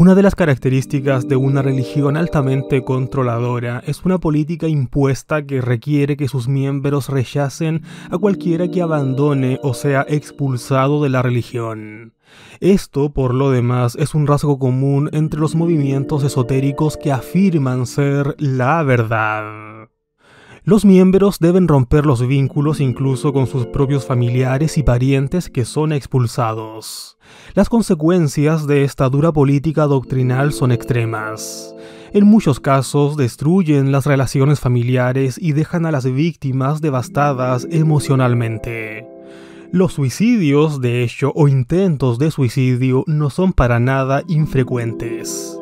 Una de las características de una religión altamente controladora es una política impuesta que requiere que sus miembros rechacen a cualquiera que abandone o sea expulsado de la religión. Esto, por lo demás, es un rasgo común entre los movimientos esotéricos que afirman ser la verdad. Los miembros deben romper los vínculos incluso con sus propios familiares y parientes que son expulsados. Las consecuencias de esta dura política doctrinal son extremas. En muchos casos destruyen las relaciones familiares y dejan a las víctimas devastadas emocionalmente. Los suicidios, de hecho, o intentos de suicidio no son para nada infrecuentes.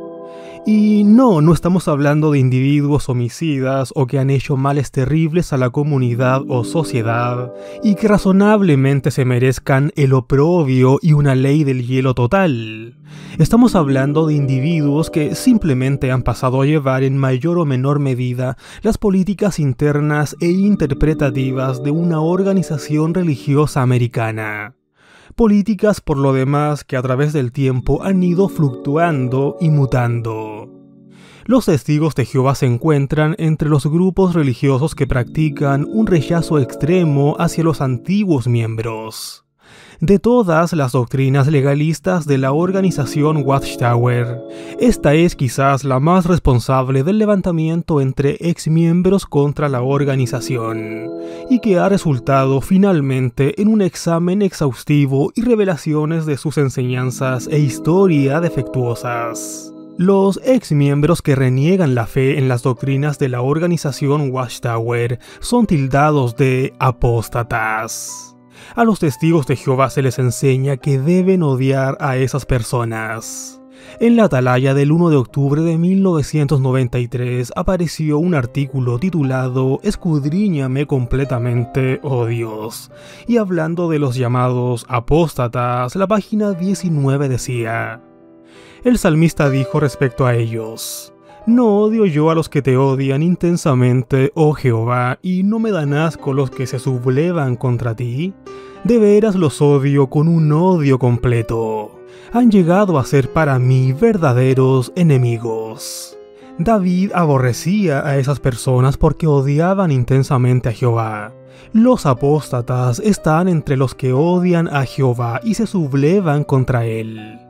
Y no estamos hablando de individuos homicidas o que han hecho males terribles a la comunidad o sociedad y que razonablemente se merezcan el oprobio y una ley del hielo total. Estamos hablando de individuos que simplemente han pasado a llevar en mayor o menor medida las políticas internas e interpretativas de una organización religiosa americana. Políticas, por lo demás, que a través del tiempo han ido fluctuando y mutando. Los testigos de Jehová se encuentran entre los grupos religiosos que practican un rechazo extremo hacia los antiguos miembros. De todas las doctrinas legalistas de la organización Watchtower, esta es quizás la más responsable del levantamiento entre exmiembros contra la organización, y que ha resultado finalmente en un examen exhaustivo y revelaciones de sus enseñanzas e historia defectuosas. Los exmiembros que reniegan la fe en las doctrinas de la organización Watchtower son tildados de apóstatas. A los testigos de Jehová se les enseña que deben odiar a esas personas. En la atalaya del 1 de octubre de 1993 apareció un artículo titulado «Escudriñame completamente, oh Dios», y hablando de los llamados apóstatas, la página 19 decía: el salmista dijo respecto a ellos: «No odio yo a los que te odian intensamente, oh Jehová, y no me dan asco los que se sublevan contra ti. De veras los odio con un odio completo. Han llegado a ser para mí verdaderos enemigos». David aborrecía a esas personas porque odiaban intensamente a Jehová. Los apóstatas están entre los que odian a Jehová y se sublevan contra él.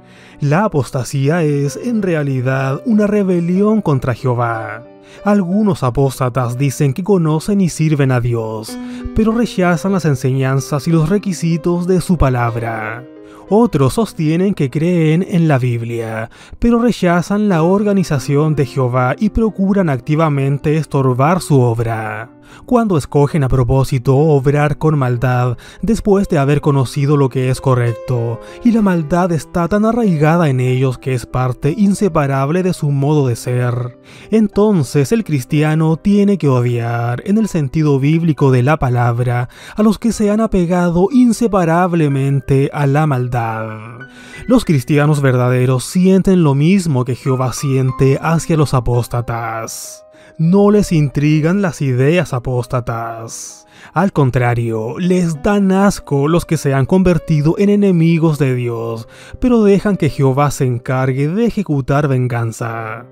La apostasía es, en realidad, una rebelión contra Jehová. Algunos apóstatas dicen que conocen y sirven a Dios, pero rechazan las enseñanzas y los requisitos de su palabra. Otros sostienen que creen en la Biblia, pero rechazan la organización de Jehová y procuran activamente estorbar su obra. Cuando escogen a propósito obrar con maldad después de haber conocido lo que es correcto, y la maldad está tan arraigada en ellos que es parte inseparable de su modo de ser, entonces el cristiano tiene que odiar, en el sentido bíblico de la palabra, a los que se han apegado inseparablemente a la maldad. Los cristianos verdaderos sienten lo mismo que Jehová siente hacia los apóstatas. No les intrigan las ideas apóstatas. Al contrario, les dan asco los que se han convertido en enemigos de Dios, pero dejan que Jehová se encargue de ejecutar venganza.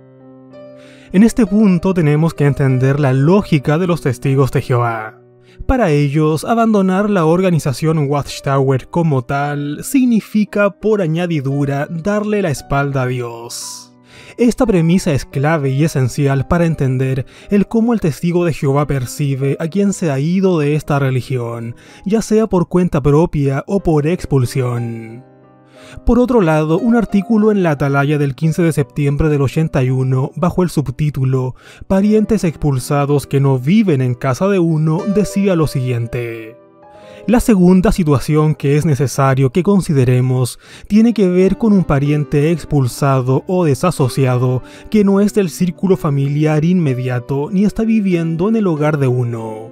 En este punto tenemos que entender la lógica de los testigos de Jehová. Para ellos, abandonar la organización Watchtower como tal significa, por añadidura, darle la espalda a Dios. Esta premisa es clave y esencial para entender el cómo el testigo de Jehová percibe a quien se ha ido de esta religión, ya sea por cuenta propia o por expulsión. Por otro lado, un artículo en la atalaya del 15 de septiembre del 81, bajo el subtítulo «Parientes expulsados que no viven en casa de uno», decía lo siguiente: la segunda situación que es necesario que consideremos tiene que ver con un pariente expulsado o desasociado que no es del círculo familiar inmediato ni está viviendo en el hogar de uno.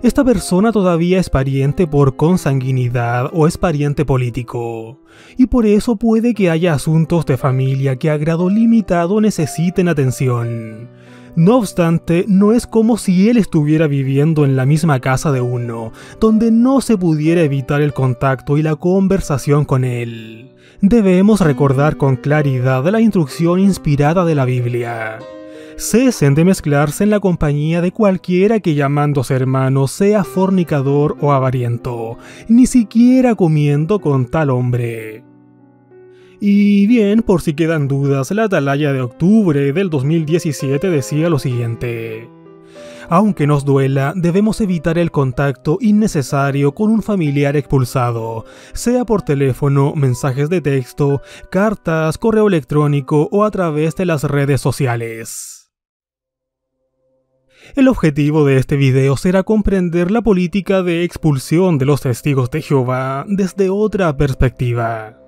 Esta persona todavía es pariente por consanguinidad o es pariente político, y por eso puede que haya asuntos de familia que a grado limitado necesiten atención. No obstante, no es como si él estuviera viviendo en la misma casa de uno, donde no se pudiera evitar el contacto y la conversación con él. Debemos recordar con claridad la instrucción inspirada de la Biblia. Cesen de mezclarse en la compañía de cualquiera que llamándose hermano sea fornicador o avariento, ni siquiera comiendo con tal hombre. Y bien, por si quedan dudas, la Atalaya de octubre del 2017 decía lo siguiente: aunque nos duela, debemos evitar el contacto innecesario con un familiar expulsado, sea por teléfono, mensajes de texto, cartas, correo electrónico o a través de las redes sociales. El objetivo de este video será comprender la política de expulsión de los testigos de Jehová desde otra perspectiva.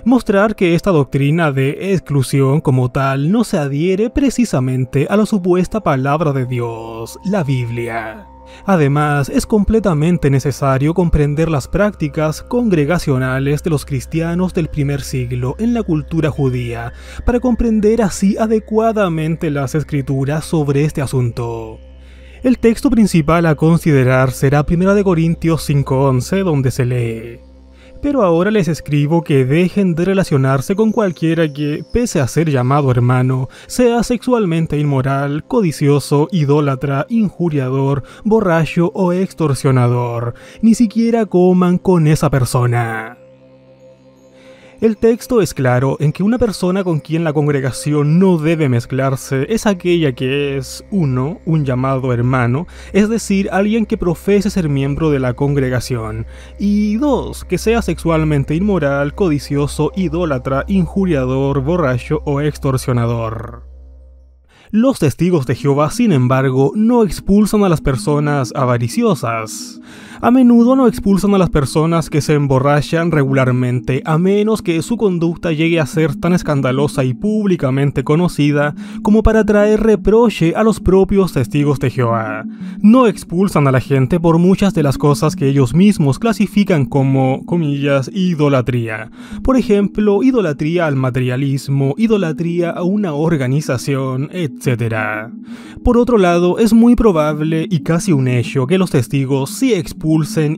Mostrar que esta doctrina de exclusión como tal no se adhiere precisamente a la supuesta palabra de Dios, la Biblia. Además, es completamente necesario comprender las prácticas congregacionales de los cristianos del primer siglo en la cultura judía, para comprender así adecuadamente las escrituras sobre este asunto. El texto principal a considerar será 1 Corintios 5:11, donde se lee: pero ahora les escribo que dejen de relacionarse con cualquiera que, pese a ser llamado hermano, sea sexualmente inmoral, codicioso, idólatra, injuriador, borracho o extorsionador. Ni siquiera coman con esa persona. El texto es claro en que una persona con quien la congregación no debe mezclarse es aquella que es 1. Un llamado hermano, es decir, alguien que profese ser miembro de la congregación, y 2. Que sea sexualmente inmoral, codicioso, idólatra, injuriador, borracho o extorsionador. Los testigos de Jehová, sin embargo, no expulsan a las personas avariciosas. A menudo no expulsan a las personas que se emborrachan regularmente, a menos que su conducta llegue a ser tan escandalosa y públicamente conocida como para traer reproche a los propios testigos de Jehová. No expulsan a la gente por muchas de las cosas que ellos mismos clasifican como, comillas, idolatría. Por ejemplo, idolatría al materialismo, idolatría a una organización, etc. Por otro lado, es muy probable y casi un hecho que los testigos sí expulsen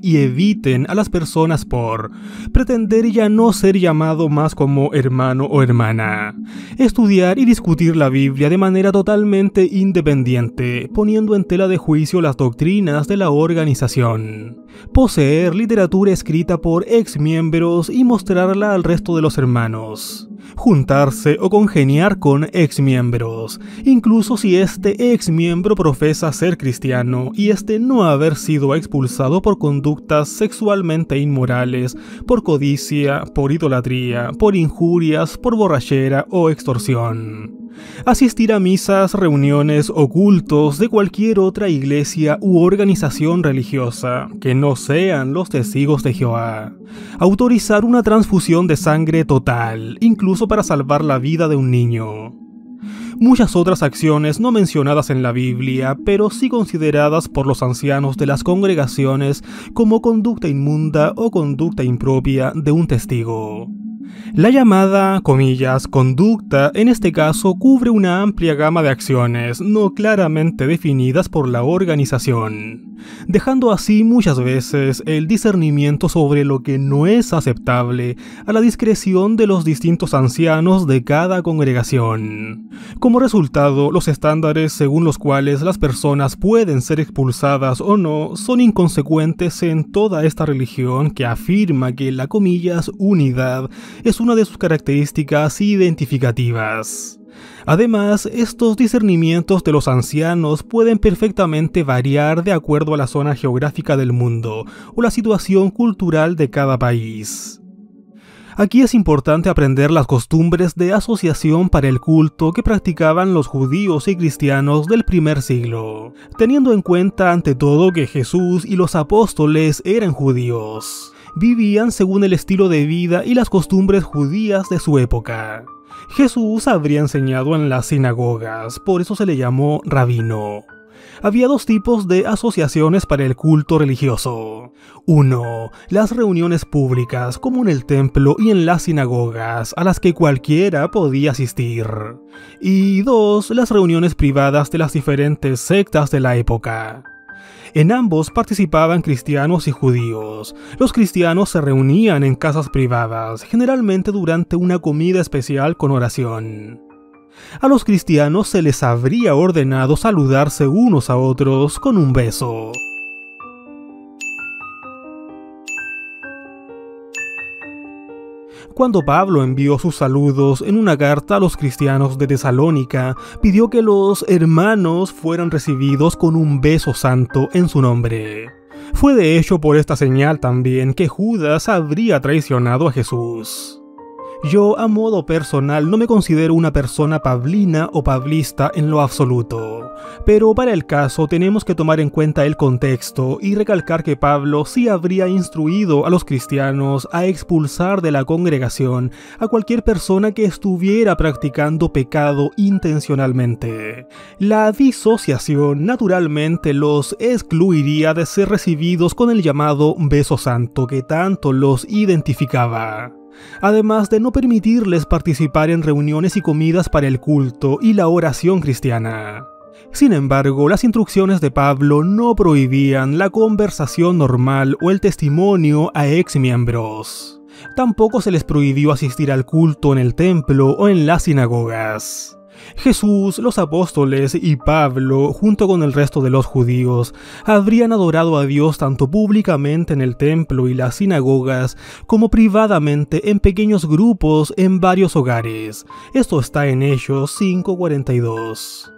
y eviten a las personas por pretender ya no ser llamado más como hermano o hermana. Estudiar y discutir la Biblia de manera totalmente independiente, poniendo en tela de juicio las doctrinas de la organización. Poseer literatura escrita por exmiembros y mostrarla al resto de los hermanos. Juntarse o congeniar con exmiembros, incluso si este exmiembro profesa ser cristiano y este no haber sido expulsado por conductas sexualmente inmorales, por codicia, por idolatría, por injurias, por borrachera o extorsión. Asistir a misas, reuniones o cultos de cualquier otra iglesia u organización religiosa que no sean los testigos de Jehová. Autorizar una transfusión de sangre total, incluso para salvar la vida de un niño. Muchas otras acciones no mencionadas en la Biblia, pero sí consideradas por los ancianos de las congregaciones como conducta inmunda o conducta impropia de un testigo. La llamada, comillas, conducta, en este caso cubre una amplia gama de acciones no claramente definidas por la organización, dejando así muchas veces el discernimiento sobre lo que no es aceptable a la discreción de los distintos ancianos de cada congregación. Como resultado, los estándares según los cuales las personas pueden ser expulsadas o no son inconsecuentes en toda esta religión que afirma que la, comillas, unidad es una de sus características identificativas. Además, estos discernimientos de los ancianos pueden perfectamente variar de acuerdo a la zona geográfica del mundo o la situación cultural de cada país. Aquí es importante aprender las costumbres de asociación para el culto que practicaban los judíos y cristianos del primer siglo, teniendo en cuenta ante todo que Jesús y los apóstoles eran judíos. Vivían según el estilo de vida y las costumbres judías de su época. Jesús habría enseñado en las sinagogas, por eso se le llamó rabino. Había dos tipos de asociaciones para el culto religioso. 1. Las reuniones públicas, como en el templo y en las sinagogas, a las que cualquiera podía asistir. Y 2. Las reuniones privadas de las diferentes sectas de la época. En ambos participaban cristianos y judíos. Los cristianos se reunían en casas privadas, generalmente durante una comida especial con oración. A los cristianos se les habría ordenado saludarse unos a otros con un beso. Cuando Pablo envió sus saludos en una carta a los cristianos de Tesalónica, pidió que los hermanos fueran recibidos con un beso santo en su nombre. Fue de hecho por esta señal también que Judas habría traicionado a Jesús. Yo, a modo personal, no me considero una persona pablina o pablista en lo absoluto, pero para el caso tenemos que tomar en cuenta el contexto y recalcar que Pablo sí habría instruido a los cristianos a expulsar de la congregación a cualquier persona que estuviera practicando pecado intencionalmente. La disociación naturalmente los excluiría de ser recibidos con el llamado beso santo que tanto los identificaba, además de no permitirles participar en reuniones y comidas para el culto y la oración cristiana. Sin embargo, las instrucciones de Pablo no prohibían la conversación normal o el testimonio a exmiembros. Tampoco se les prohibió asistir al culto en el templo o en las sinagogas. Jesús, los apóstoles y Pablo, junto con el resto de los judíos, habrían adorado a Dios tanto públicamente en el templo y las sinagogas, como privadamente en pequeños grupos en varios hogares. Esto está en Hechos 5:42.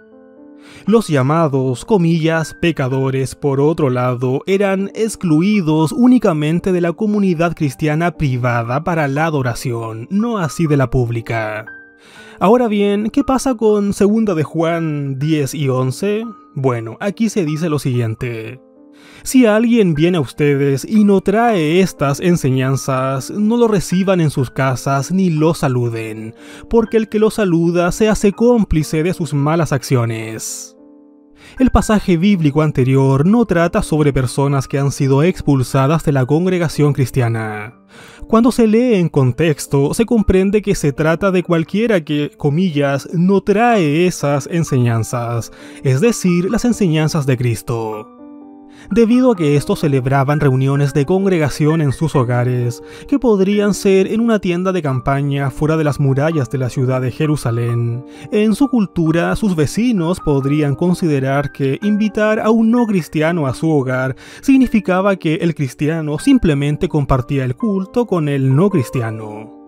Los llamados, comillas, pecadores, por otro lado, eran excluidos únicamente de la comunidad cristiana privada para la adoración, no así de la pública. Ahora bien, ¿qué pasa con 2 de Juan 10 y 11? Bueno, aquí se dice lo siguiente: si alguien viene a ustedes y no trae estas enseñanzas, no lo reciban en sus casas ni lo saluden, porque el que lo saluda se hace cómplice de sus malas acciones. El pasaje bíblico anterior no trata sobre personas que han sido expulsadas de la congregación cristiana. Cuando se lee en contexto, se comprende que se trata de cualquiera que, comillas, no trae esas enseñanzas, es decir, las enseñanzas de Cristo. Debido a que estos celebraban reuniones de congregación en sus hogares, que podrían ser en una tienda de campaña fuera de las murallas de la ciudad de Jerusalén, en su cultura sus vecinos podrían considerar que invitar a un no cristiano a su hogar significaba que el cristiano simplemente compartía el culto con el no cristiano.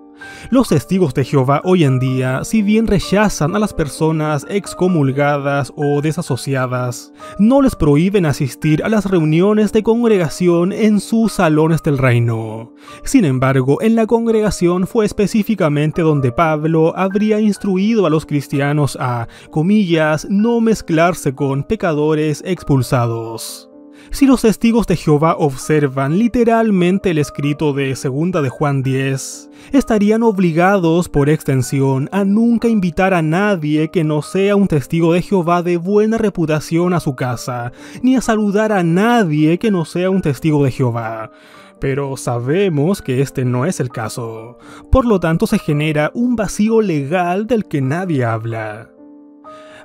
Los testigos de Jehová hoy en día, si bien rechazan a las personas excomulgadas o desasociadas, no les prohíben asistir a las reuniones de congregación en sus salones del reino. Sin embargo, en la congregación fue específicamente donde Pablo habría instruido a los cristianos a, comillas, no mezclarse con pecadores expulsados. Si los testigos de Jehová observan literalmente el escrito de 2 de Juan 10, estarían obligados por extensión a nunca invitar a nadie que no sea un testigo de Jehová de buena reputación a su casa, ni a saludar a nadie que no sea un testigo de Jehová. Pero sabemos que este no es el caso. Por lo tanto, se genera un vacío legal del que nadie habla.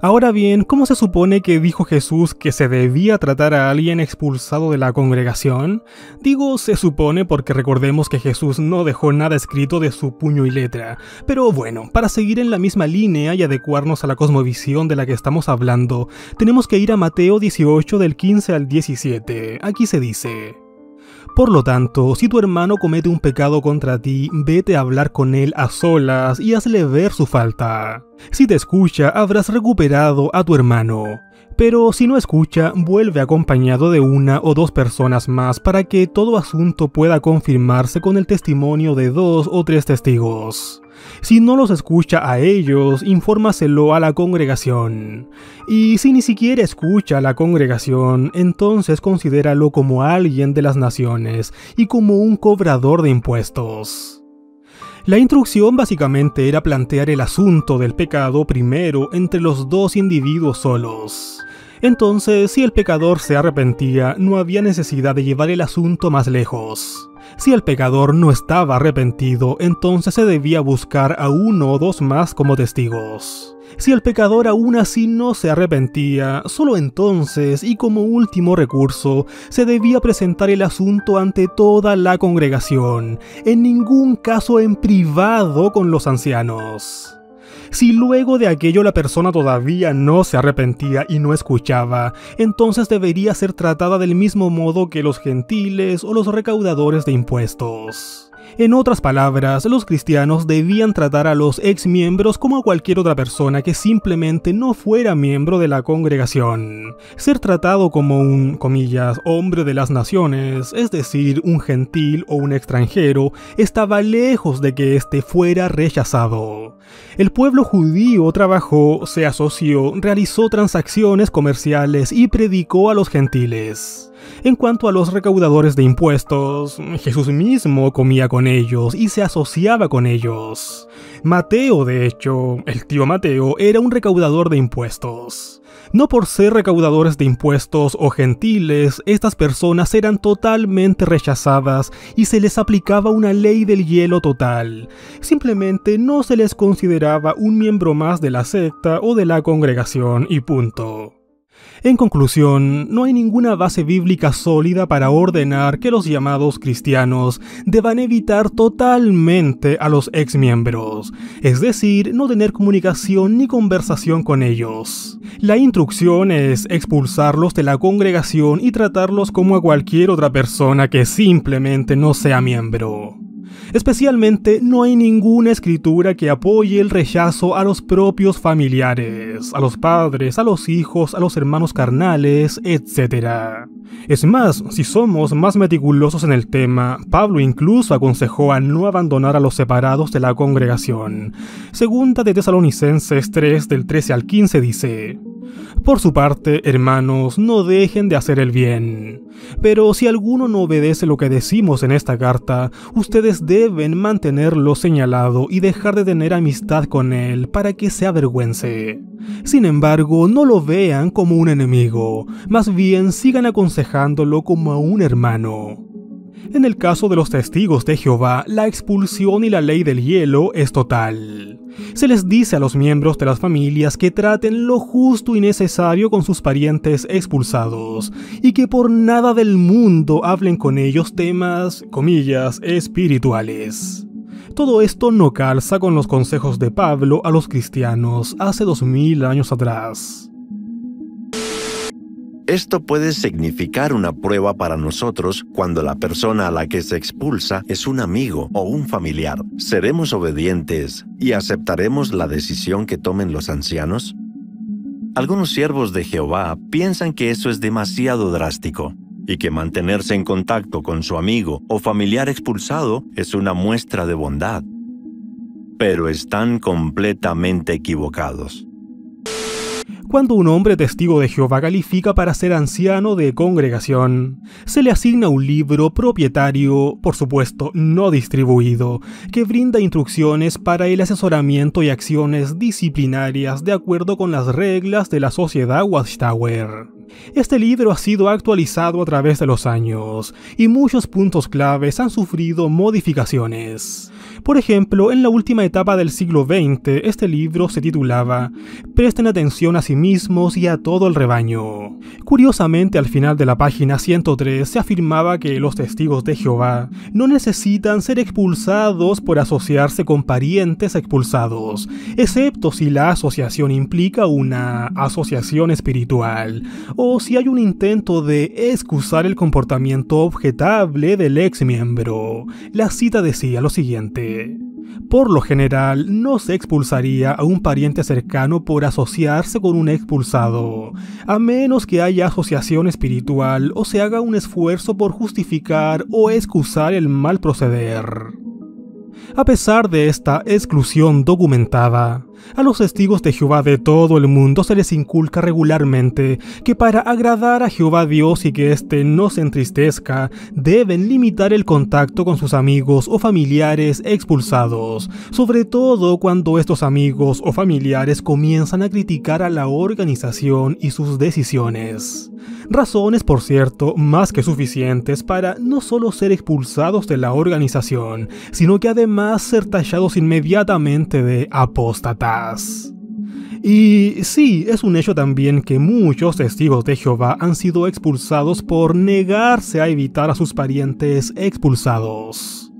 Ahora bien, ¿cómo se supone que dijo Jesús que se debía tratar a alguien expulsado de la congregación? Digo se supone porque recordemos que Jesús no dejó nada escrito de su puño y letra. Pero bueno, para seguir en la misma línea y adecuarnos a la cosmovisión de la que estamos hablando, tenemos que ir a Mateo 18 del 15 al 17. Aquí se dice: por lo tanto, si tu hermano comete un pecado contra ti, vete a hablar con él a solas y hazle ver su falta. Si te escucha, habrás recuperado a tu hermano. Pero si no escucha, vuelve acompañado de 1 o 2 personas más para que todo asunto pueda confirmarse con el testimonio de 2 o 3 testigos. Si no los escucha a ellos, infórmaselo a la congregación. Y si ni siquiera escucha a la congregación, entonces considéralo como alguien de las naciones y como un cobrador de impuestos. La instrucción básicamente era plantear el asunto del pecado primero entre los 2 individuos solos. Entonces, si el pecador se arrepentía, no había necesidad de llevar el asunto más lejos. Si el pecador no estaba arrepentido, entonces se debía buscar a uno o dos más como testigos. Si el pecador aún así no se arrepentía, solo entonces y como último recurso, se debía presentar el asunto ante toda la congregación, en ningún caso en privado con los ancianos. Si luego de aquello la persona todavía no se arrepentía y no escuchaba, entonces debería ser tratada del mismo modo que los gentiles o los recaudadores de impuestos. En otras palabras, los cristianos debían tratar a los exmiembros como a cualquier otra persona que simplemente no fuera miembro de la congregación. Ser tratado como un, comillas, hombre de las naciones, es decir, un gentil o un extranjero, estaba lejos de que éste fuera rechazado. El pueblo judío trabajó, se asoció, realizó transacciones comerciales y predicó a los gentiles. En cuanto a los recaudadores de impuestos, Jesús mismo comía con ellos y se asociaba con ellos. Mateo, de hecho, el tío Mateo, era un recaudador de impuestos. No por ser recaudadores de impuestos o gentiles, estas personas eran totalmente rechazadas y se les aplicaba una ley del hielo total. Simplemente no se les consideraba un miembro más de la secta o de la congregación y punto. En conclusión, no hay ninguna base bíblica sólida para ordenar que los llamados cristianos deban evitar totalmente a los exmiembros, es decir, no tener comunicación ni conversación con ellos. La instrucción es expulsarlos de la congregación y tratarlos como a cualquier otra persona que simplemente no sea miembro. Especialmente, no hay ninguna escritura que apoye el rechazo a los propios familiares, a los padres, a los hijos, a los hermanos carnales, etc. Es más, si somos más meticulosos en el tema, Pablo incluso aconsejó a no abandonar a los separados de la congregación. Segunda de Tesalonicenses 3, del 13 al 15 dice: por su parte, hermanos, no dejen de hacer el bien. Pero si alguno no obedece lo que decimos en esta carta, ustedes deben mantenerlo señalado y dejar de tener amistad con él para que se avergüence. Sin embargo, no lo vean como un enemigo, más bien sigan aconsejándolo como a un hermano. En el caso de los testigos de Jehová, la expulsión y la ley del hielo es total. Se les dice a los miembros de las familias que traten lo justo y necesario con sus parientes expulsados, y que por nada del mundo hablen con ellos temas, comillas, espirituales. Todo esto no calza con los consejos de Pablo a los cristianos hace 2000 años atrás. Esto puede significar una prueba para nosotros cuando la persona a la que se expulsa es un amigo o un familiar. ¿Seremos obedientes y aceptaremos la decisión que tomen los ancianos? Algunos siervos de Jehová piensan que eso es demasiado drástico y que mantenerse en contacto con su amigo o familiar expulsado es una muestra de bondad. Pero están completamente equivocados. Cuando un hombre testigo de Jehová califica para ser anciano de congregación, se le asigna un libro propietario, por supuesto no distribuido, que brinda instrucciones para el asesoramiento y acciones disciplinarias de acuerdo con las reglas de la sociedad Watchtower. Este libro ha sido actualizado a través de los años, y muchos puntos claves han sufrido modificaciones. Por ejemplo, en la última etapa del siglo XX, este libro se titulaba «Presten atención a sí mismos y a todo el rebaño». Curiosamente, al final de la página 103 se afirmaba que los testigos de Jehová no necesitan ser expulsados por asociarse con parientes expulsados, excepto si la asociación implica una asociación espiritual, o si hay un intento de excusar el comportamiento objetable del ex miembro. La cita decía lo siguiente: por lo general, no se expulsaría a un pariente cercano por asociarse con un expulsado, a menos que haya asociación espiritual o se haga un esfuerzo por justificar o excusar el mal proceder. A pesar de esta exclusión documentada, A los testigos de Jehová de todo el mundo se les inculca regularmente que para agradar a Jehová Dios y que éste no se entristezca, deben limitar el contacto con sus amigos o familiares expulsados, sobre todo cuando estos amigos o familiares comienzan a criticar a la organización y sus decisiones. Razones, por cierto, más que suficientes para no solo ser expulsados de la organización, sino que además ser tallados inmediatamente de apóstatas. Y sí, es un hecho también que muchos testigos de Jehová han sido expulsados por negarse a evitar a sus parientes expulsados.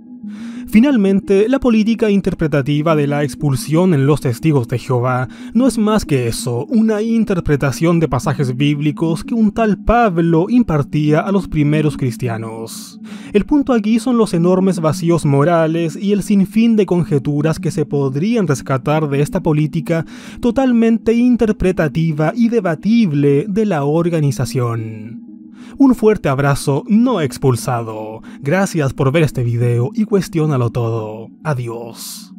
Finalmente, la política interpretativa de la expulsión en los testigos de Jehová no es más que eso, una interpretación de pasajes bíblicos que un tal Pablo impartía a los primeros cristianos. El punto aquí son los enormes vacíos morales y el sinfín de conjeturas que se podrían rescatar de esta política totalmente interpretativa y debatible de la organización. Un fuerte abrazo no expulsado. Gracias por ver este video y cuestiónalo todo. Adiós.